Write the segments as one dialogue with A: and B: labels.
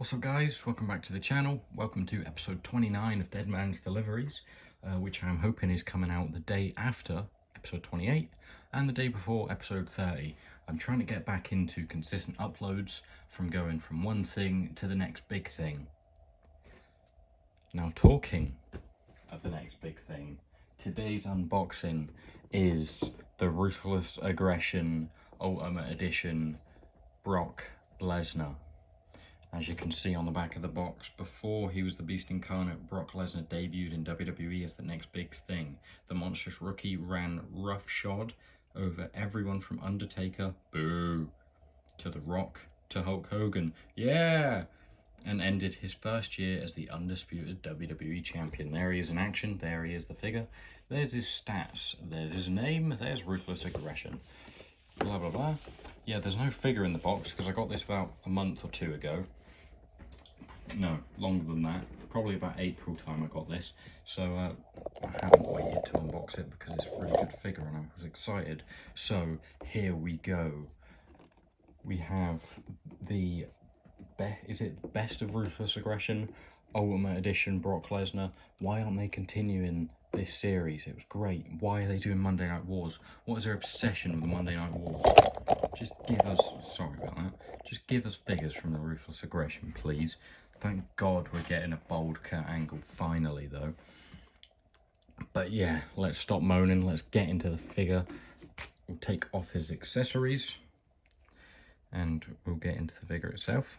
A: What's up guys, welcome back to the channel. Welcome to episode 29 of Deadman's Deliveries, which I'm hoping is coming out the day after episode 28 and the day before episode 30. I'm trying to get back into consistent uploads from going from one thing to the next big thing. Now talking of the next big thing, today's unboxing is the Ruthless Aggression Ultimate Edition Brock Lesnar. As you can see on the back of the box, before he was the Beast Incarnate, Brock Lesnar debuted in WWE as the next big thing. The monstrous rookie ran roughshod over everyone from Undertaker, boo, to The Rock, to Hulk Hogan, yeah, and ended his first year as the undisputed WWE champion. There he is in action, there he is the figure, there's his stats, there's his name, there's Ruthless Aggression, blah blah blah. Yeah, there's no figure in the box because I got this about a month or two ago. No, longer than that, probably about April time I got this, so I haven't waited to unbox it because it's a really good figure and I was excited. So here we go. We have the Best of Ruthless Aggression Ultimate Edition Brock Lesnar. Why aren't they continuing this series? It was great. Why are they doing Monday Night Wars? What is their obsession with the Monday Night Wars? Just give us, sorry about that, just give us figures from the Ruthless Aggression, please. Thank God we're getting a bold cut angle finally though. But yeah, let's stop moaning, let's get into the figure. We'll take off his accessories and we'll get into the figure itself.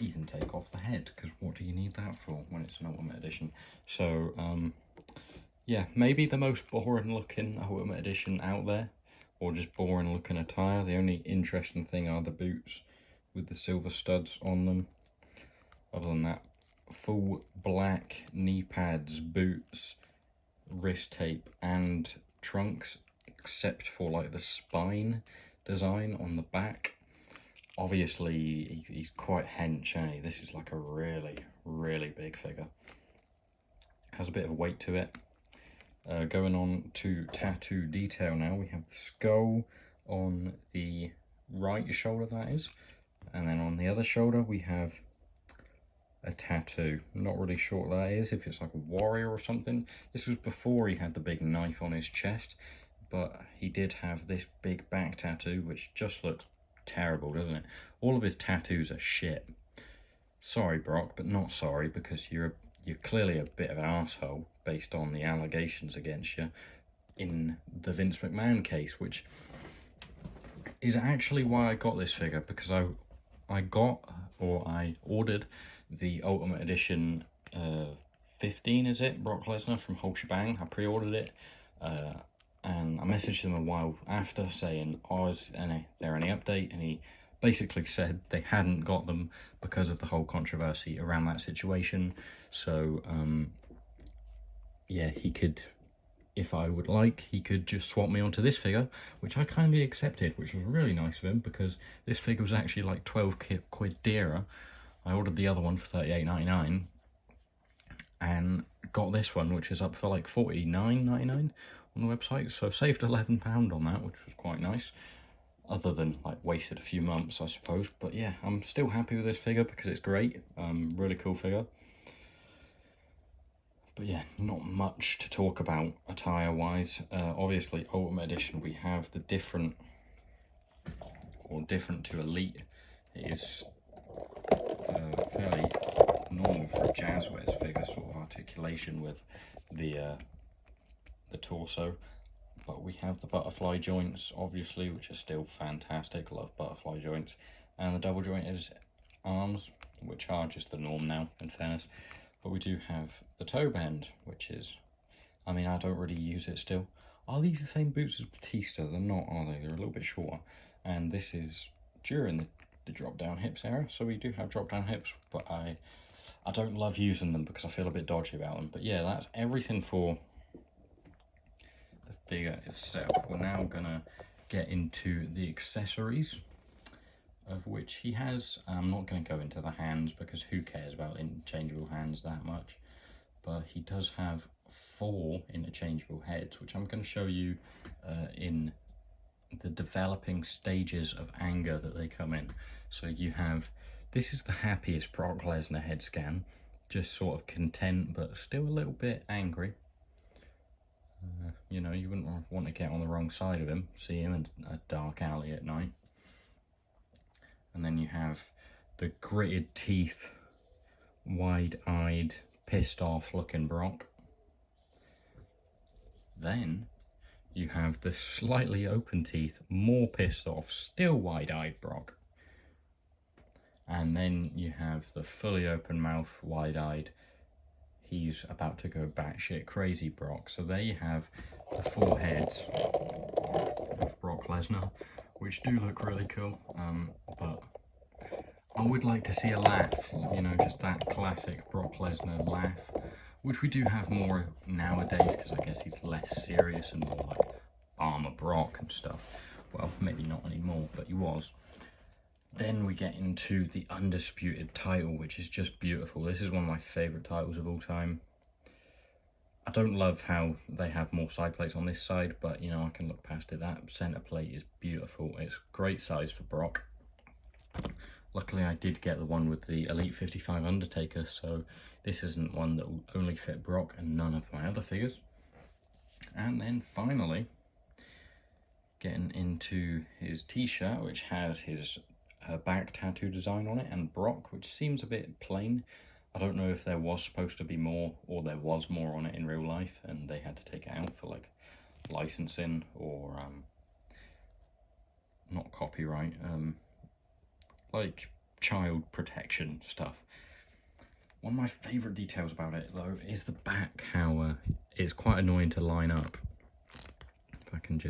A: Even take off the head, because what do you need that for when it's an Ultimate Edition? So yeah, maybe the most boring looking Ultimate Edition out there, or just boring looking attire. The only interesting thing are the boots with the silver studs on them. Other than that, full black knee pads, boots, wrist tape and trunks, except for like the spine design on the back. Obviously he's quite hench, eh? This is like a really big figure. Has a bit of weight to it. Going on to tattoo detail now, we have the skull on the right shoulder, that is, and then on the other shoulder we have a tattoo. I'm not really sure what that is, if it's like a warrior or something. This was before he had the big knife on his chest, but he did have this big back tattoo which just looks terrible, doesn't it? All of his tattoos are shit. Sorry Brock, but not sorry, because you're clearly a bit of an asshole based on the allegations against you in the Vince McMahon case, which is actually why I got this figure, because I ordered the Ultimate Edition 15, is it? Brock Lesnar from whole shebang. I pre-ordered it, and I messaged him a while after saying, oh, is there any update? And he basically said they hadn't got them because of the whole controversy around that situation. So yeah, he could, if I would like, he could just swap me onto this figure, which I kindly accepted, which was really nice of him, because this figure was actually like 12 quid dearer. I ordered the other one for £38.99 and got this one, which is up for like £49.99 on the website, so saved £11 on that, which was quite nice, other than like wasted a few months I suppose. But yeah, I'm still happy with this figure because it's great. Really cool figure. But yeah, not much to talk about attire wise. Obviously Ultimate Edition, we have the different to Elite. It is fairly normal for a Jazzwares figure, sort of articulation with the torso. But we have the butterfly joints, obviously, which are still fantastic. Love butterfly joints. And the double jointed arms, which are just the norm now, in fairness. But we do have the toe bend, which is, I mean, I don't really use it still. Are these the same boots as Batista? They're not, are they? They're a little bit shorter. And this is during the drop-down hips era. So we do have drop-down hips, but I don't love using them because I feel a bit dodgy about them. But yeah, that's everything for the figure itself. We're now gonna get into the accessories, of which he has. I'm not going to go into the hands because who cares about interchangeable hands that much, but he does have 4 interchangeable heads, which I'm going to show you in the developing stages of anger that they come in. So you have, this is the happiest Brock Lesnar head scan, just sort of content but still a little bit angry. You know, you wouldn't want to get on the wrong side of him, see him in a dark alley at night. And then you have the gritted teeth, wide-eyed, pissed off looking Brock. Then you have the slightly open teeth, more pissed off, still wide-eyed Brock. And then you have the fully open mouth, wide-eyed, he's about to go batshit crazy Brock. So there you have the 4 heads of Brock Lesnar, which do look really cool. But I would like to see a laugh, you know, just that classic Brock Lesnar laugh, which we do have more nowadays, because I guess he's less serious and more like Armor Brock and stuff. Well, maybe not anymore, but he was. Then we get into the Undisputed title, which is just beautiful. This is one of my favourite titles of all time. I don't love how they have more side plates on this side, but, you know, I can look past it. That centre plate is beautiful. It's great size for Brock. Luckily, I did get the one with the Elite 55 Undertaker, so this isn't one that will only fit Brock and none of my other figures. And then finally, getting into his t-shirt, which has his back tattoo design on it, and Brock, which seems a bit plain. I don't know if there was supposed to be more, or there was more on it in real life and they had to take it out for like licensing or not copyright, like child protection stuff. One of my favourite details about it though is the back, how it's quite annoying to line up. If I can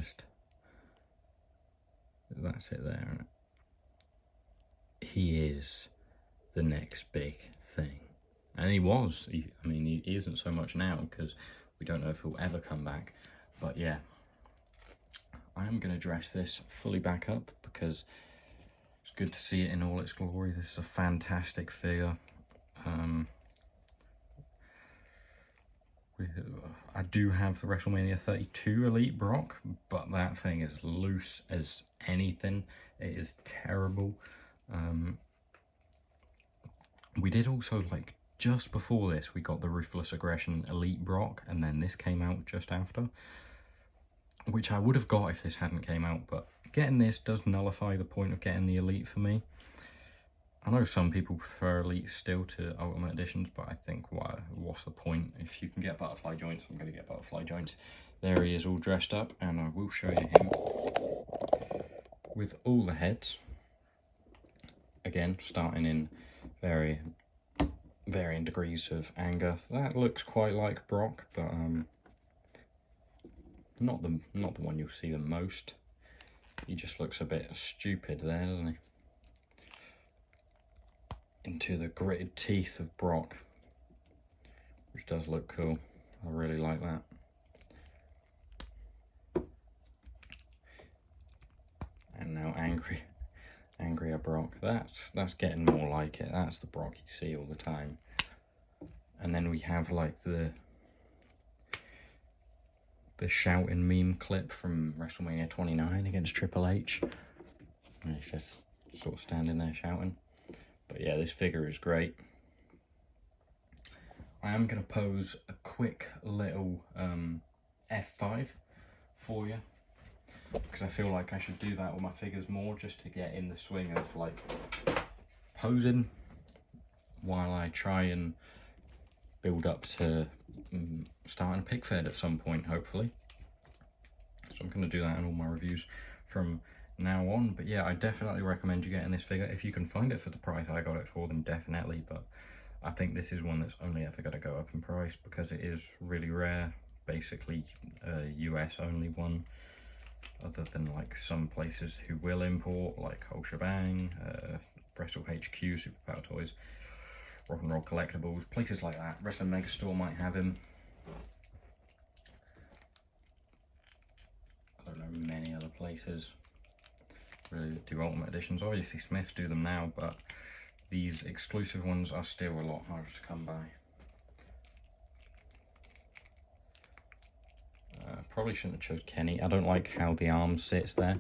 A: that's it there. He is the next big thing. And he was. I mean, he isn't so much now because we don't know if he'll ever come back. But yeah, I am going to dress this fully back up because it's good to see it in all its glory. This is a fantastic figure. I do have the WrestleMania 32 Elite Brock, but that thing is loose as anything. It is terrible. We did also, like, just before this, we got the Ruthless Aggression Elite Brock, and then this came out just after, which I would have got if this hadn't came out, but getting this does nullify the point of getting the Elite for me. I know some people prefer Elite still to Ultimate Editions, but I think, what's the point? If you can get butterfly joints, I'm going to get butterfly joints. There he is all dressed up, and I will show you him with all the heads. Again, starting in varying degrees of anger. That looks quite like Brock, but not the one you'll see the most. He just looks a bit stupid there, doesn't he? Into the gritted teeth of Brock, which does look cool. I really like that. And now angrier Brock. That's getting more like it. That's the Brock you see all the time. And then we have like the shouting meme clip from WrestleMania 29 against Triple H. And he's just sort of standing there shouting. But yeah, this figure is great. I am going to pose a quick little F5 for you, because I feel like I should do that with my figures more, just to get in the swing of like posing while I try and build up to starting a pig fed at some point, hopefully. So I'm going to do that in all my reviews from now on. But yeah, I definitely recommend you getting this figure. If you can find it for the price I got it for, then definitely. But I think this is one that's only ever going to go up in price because it is really rare. Basically a US only one, other than like some places who will import, like Whole Shebang, Wrestle HQ, Superpower Toys, Rock and Roll Collectibles, places like that. Wrestling Megastore might have him. I don't know many other places really that do Ultimate Editions. Obviously Smiths do them now, but these exclusive ones are still a lot harder to come by. probably shouldn't have chose Kenny. I don't like how the arm sits there.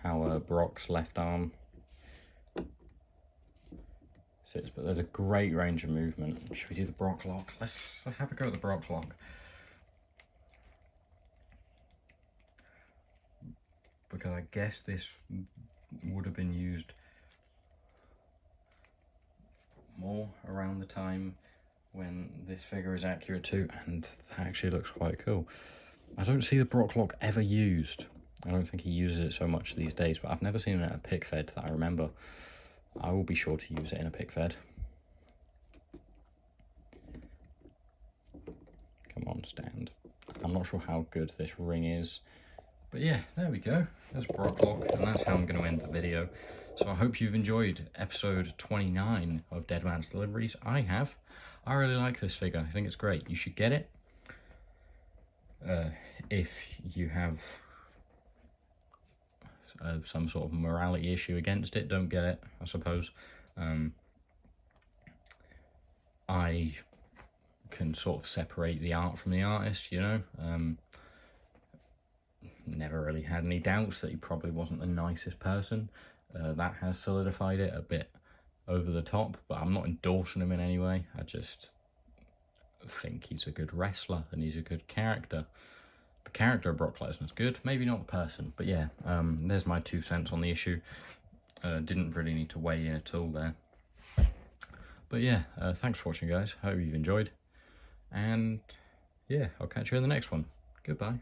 A: How Brock's left arm sits, but there's a great range of movement. Should we do the Brock lock? Let's have a go at the Brock lock. Because I guess this would have been used more around the time when this figure is accurate too, and that actually looks quite cool. I don't see the Brock lock ever used. I don't think he uses it so much these days, but I've never seen it at a pick fed that I remember. I will be sure to use it in a pick fed. Come on, stand. I'm not sure how good this ring is, but yeah, there we go. There's Brock lock, and that's how I'm going to end the video. So I hope you've enjoyed episode 29 of Deadman's Deliveries. I have. I really like this figure. I think it's great. You should get it. If you have some sort of morality issue against it, don't get it, I suppose. I can sort of separate the art from the artist, you know. Never really had any doubts that he probably wasn't the nicest person. That has solidified it a bit over the top, but I'm not endorsing him in any way. I just think he's a good wrestler and he's a good character. The character of Brock Lesnar's good, maybe not the person, but yeah, there's my 2 cents on the issue. Didn't really need to weigh in at all there. But yeah, thanks for watching, guys. Hope you've enjoyed. And yeah, I'll catch you in the next one. Goodbye.